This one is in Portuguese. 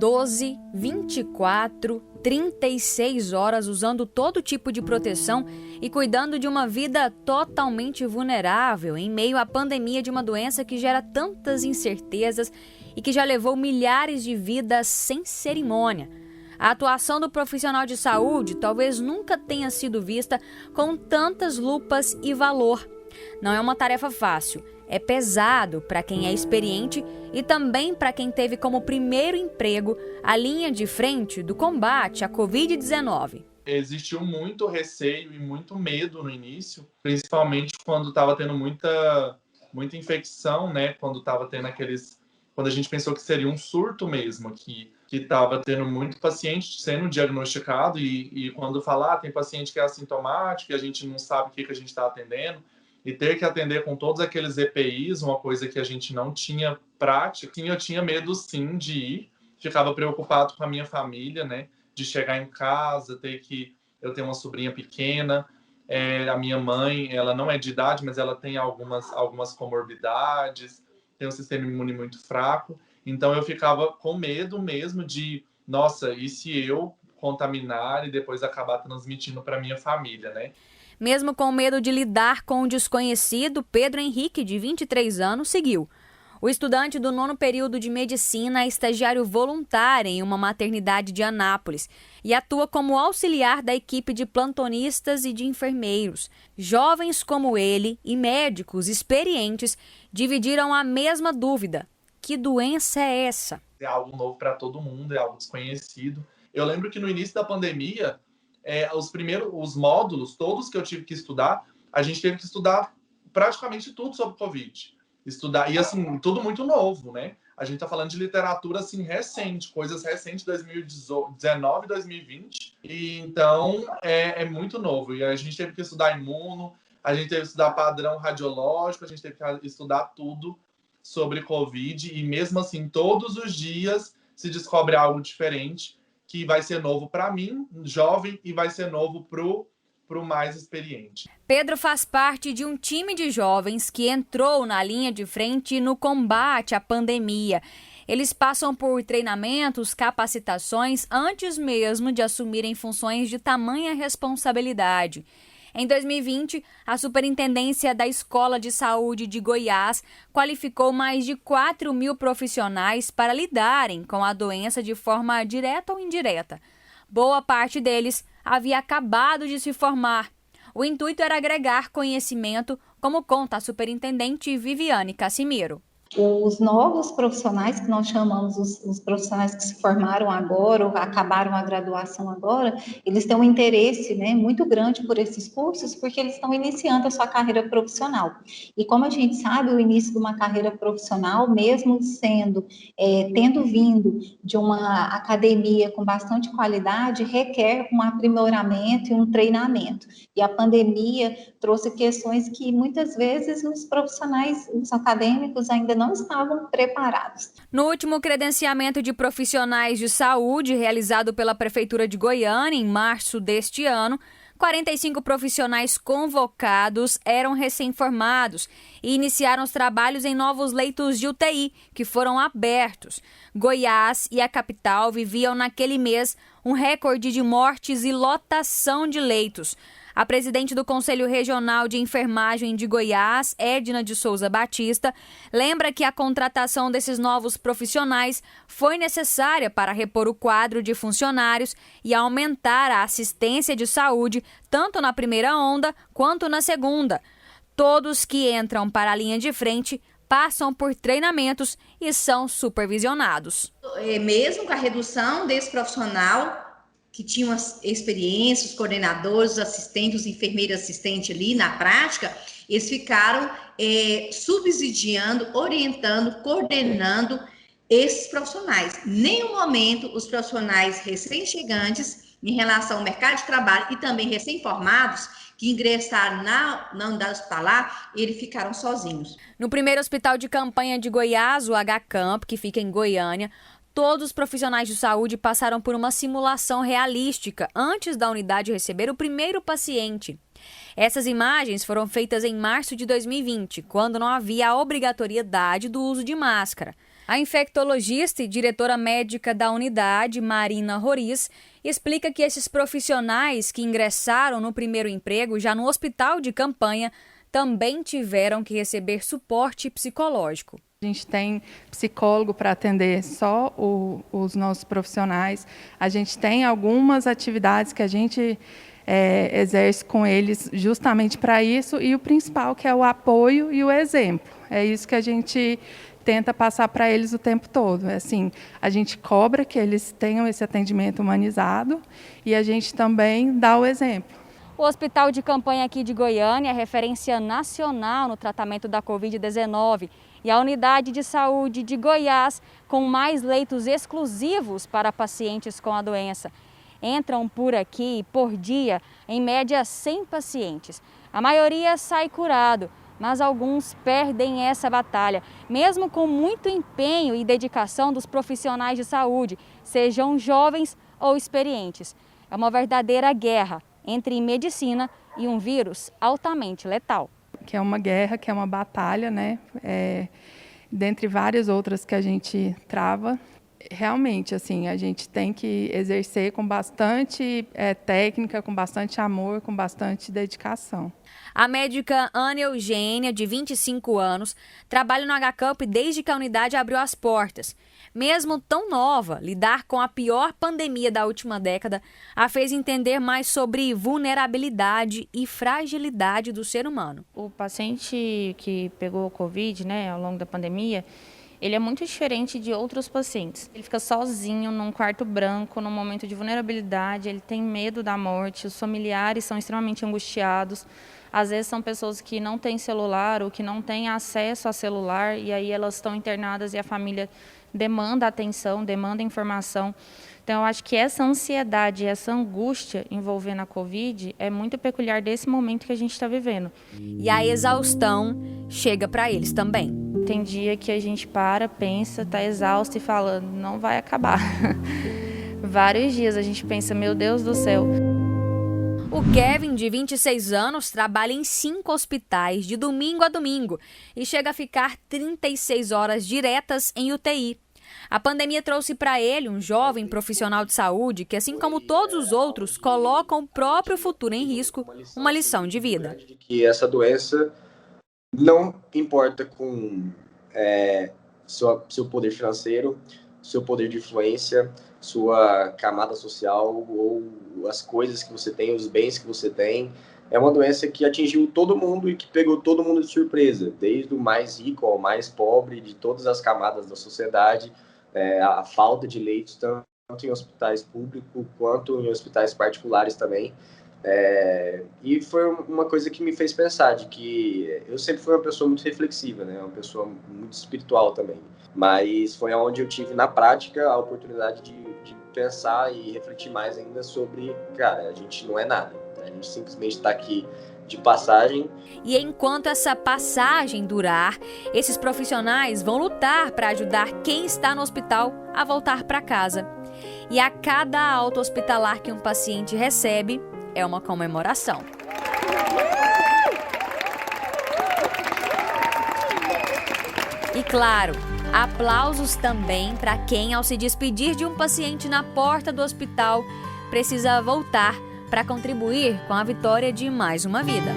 12, 24, 36 horas usando todo tipo de proteção e cuidando de uma vida totalmente vulnerável em meio à pandemia de uma doença que gera tantas incertezas e que já levou milhares de vidas sem cerimônia. A atuação do profissional de saúde talvez nunca tenha sido vista com tantas lupas e valor. Não é uma tarefa fácil, é pesado para quem é experiente e também para quem teve como primeiro emprego a linha de frente do combate à Covid-19. Existiu muito receio e muito medo no início, principalmente quando estava tendo muita infecção, né? Quando estava tendo quando a gente pensou que seria um surto mesmo, que estava tendo muito paciente sendo diagnosticado e quando falar tem paciente que é assintomático e a gente não sabe o que a gente está atendendo, e ter que atender com todos aqueles EPIs, uma coisa que a gente não tinha prática, sim, eu tinha medo sim de ir, ficava preocupado com a minha família, né? De chegar em casa, eu tenho uma sobrinha pequena, a minha mãe, ela não é de idade, mas ela tem algumas comorbidades, tem um sistema imune muito fraco, então eu ficava com medo mesmo de, nossa, e se eu contaminar e depois acabar transmitindo para minha família, né? Mesmo com medo de lidar com o desconhecido, Pedro Henrique, de 23 anos, seguiu. O estudante do 9º período de medicina é estagiário voluntário em uma maternidade de Anápolis e atua como auxiliar da equipe de plantonistas e de enfermeiros. Jovens como ele e médicos experientes dividiram a mesma dúvida: que doença é essa? É algo novo para todo mundo, é algo desconhecido. Eu lembro que no início da pandemia, os módulos, todos que eu tive que estudar, a gente teve que estudar praticamente tudo sobre Covid. E assim, tudo muito novo, né? A gente tá falando de literatura, assim, recente, coisas recentes, 2019, 2020. E então, é muito novo. E a gente teve que estudar imuno, a gente teve que estudar padrão radiológico, a gente teve que estudar tudo sobre Covid. E mesmo assim, todos os dias se descobre algo diferente, que vai ser novo para mim, jovem, e vai ser novo pro mais experiente. Pedro faz parte de um time de jovens que entrou na linha de frente no combate à pandemia. Eles passam por treinamentos, capacitações, antes mesmo de assumirem funções de tamanha responsabilidade. Em 2020, a Superintendência da Escola de Saúde de Goiás qualificou mais de 4.000 profissionais para lidarem com a doença de forma direta ou indireta. Boa parte deles havia acabado de se formar. O intuito era agregar conhecimento, como conta a superintendente Viviane Cassimiro. Os novos profissionais, que nós chamamos os profissionais que se formaram agora ou acabaram a graduação agora, eles têm um interesse, né, muito grande por esses cursos, porque eles estão iniciando a sua carreira profissional. E como a gente sabe, o início de uma carreira profissional, mesmo tendo vindo de uma academia com bastante qualidade, requer um aprimoramento e um treinamento. E a pandemia trouxe questões que muitas vezes os profissionais, os acadêmicos ainda não estavam preparados. No último credenciamento de profissionais de saúde realizado pela Prefeitura de Goiânia, em março deste ano, 45 profissionais convocados eram recém-formados e iniciaram os trabalhos em novos leitos de UTI, que foram abertos. Goiás e a capital viviam naquele mês um recorde de mortes e lotação de leitos. A presidente do Conselho Regional de Enfermagem de Goiás, Edna de Souza Batista, lembra que a contratação desses novos profissionais foi necessária para repor o quadro de funcionários e aumentar a assistência de saúde tanto na primeira onda quanto na segunda. Todos que entram para a linha de frente passam por treinamentos e são supervisionados. Mesmo com a redução desse profissional, que tinham experiência, os coordenadores, os assistentes, os enfermeiros assistentes ali na prática, eles ficaram subsidiando, orientando, coordenando esses profissionais. Em nenhum momento os profissionais recém-chegantes em relação ao mercado de trabalho e também recém-formados que ingressaram na unidade hospitalar, eles ficaram sozinhos. No primeiro hospital de campanha de Goiás, o H-Camp, que fica em Goiânia, todos os profissionais de saúde passaram por uma simulação realística antes da unidade receber o primeiro paciente. Essas imagens foram feitas em março de 2020, quando não havia a obrigatoriedade do uso de máscara. A infectologista e diretora médica da unidade, Marina Roriz, explica que esses profissionais que ingressaram no primeiro emprego já no hospital de campanha também tiveram que receber suporte psicológico. A gente tem psicólogo para atender só os nossos profissionais. A gente tem algumas atividades que a gente exerce com eles justamente para isso, e o principal, que é o apoio e o exemplo. É isso que a gente tenta passar para eles o tempo todo. Assim, a gente cobra que eles tenham esse atendimento humanizado e a gente também dá o exemplo. O Hospital de Campanha aqui de Goiânia é referência nacional no tratamento da Covid-19 e a Unidade de Saúde de Goiás com mais leitos exclusivos para pacientes com a doença. Entram por aqui, por dia, em média 100 pacientes. A maioria sai curado, mas alguns perdem essa batalha, mesmo com muito empenho e dedicação dos profissionais de saúde, sejam jovens ou experientes. É uma verdadeira guerra entre medicina e um vírus altamente letal. Que é uma guerra, que é uma batalha, né? Dentre várias outras que a gente trava. Realmente, assim, a gente tem que exercer com bastante técnica, com bastante amor, com bastante dedicação. A médica Ana Eugênia, de 25 anos, trabalha no HCamp desde que a unidade abriu as portas. Mesmo tão nova, lidar com a pior pandemia da última década a fez entender mais sobre vulnerabilidade e fragilidade do ser humano. O paciente que pegou o Covid, ao longo da pandemia, ele é muito diferente de outros pacientes. Ele fica sozinho num quarto branco, num momento de vulnerabilidade, ele tem medo da morte, os familiares são extremamente angustiados. Às vezes são pessoas que não têm celular ou que não têm acesso a celular, e aí elas estão internadas e a família demanda atenção, demanda informação. Então, eu acho que essa ansiedade, essa angústia envolvendo a Covid é muito peculiar desse momento que a gente está vivendo. E a exaustão chega para eles também. Tem dia que a gente pensa, está exausto e fala, não vai acabar. Vários dias a gente pensa, meu Deus do céu. O Kevin, de 26 anos, trabalha em 5 hospitais de domingo a domingo e chega a ficar 36 horas diretas em UTI. A pandemia trouxe para ele, um jovem profissional de saúde, que, assim como todos os outros, colocam o próprio futuro em risco, uma lição de vida. Que essa doença não importa com seu poder financeiro, seu poder de influência, sua camada social ou as coisas que você tem, os bens que você tem. É uma doença que atingiu todo mundo e que pegou todo mundo de surpresa, desde o mais rico ao mais pobre, de todas as camadas da sociedade. A falta de leitos, tanto em hospitais públicos quanto em hospitais particulares também. E foi uma coisa que me fez pensar, de que eu sempre fui uma pessoa muito reflexiva, né? Uma pessoa muito espiritual também. Mas foi onde eu tive, na prática, a oportunidade de pensar e refletir mais ainda sobre, cara, a gente não é nada. A gente simplesmente está aqui de passagem. E enquanto essa passagem durar, esses profissionais vão lutar para ajudar quem está no hospital a voltar para casa. E a cada alta hospitalar que um paciente recebe, é uma comemoração. E claro, aplausos também para quem, ao se despedir de um paciente na porta do hospital, precisa voltar para contribuir com a vitória de mais uma vida.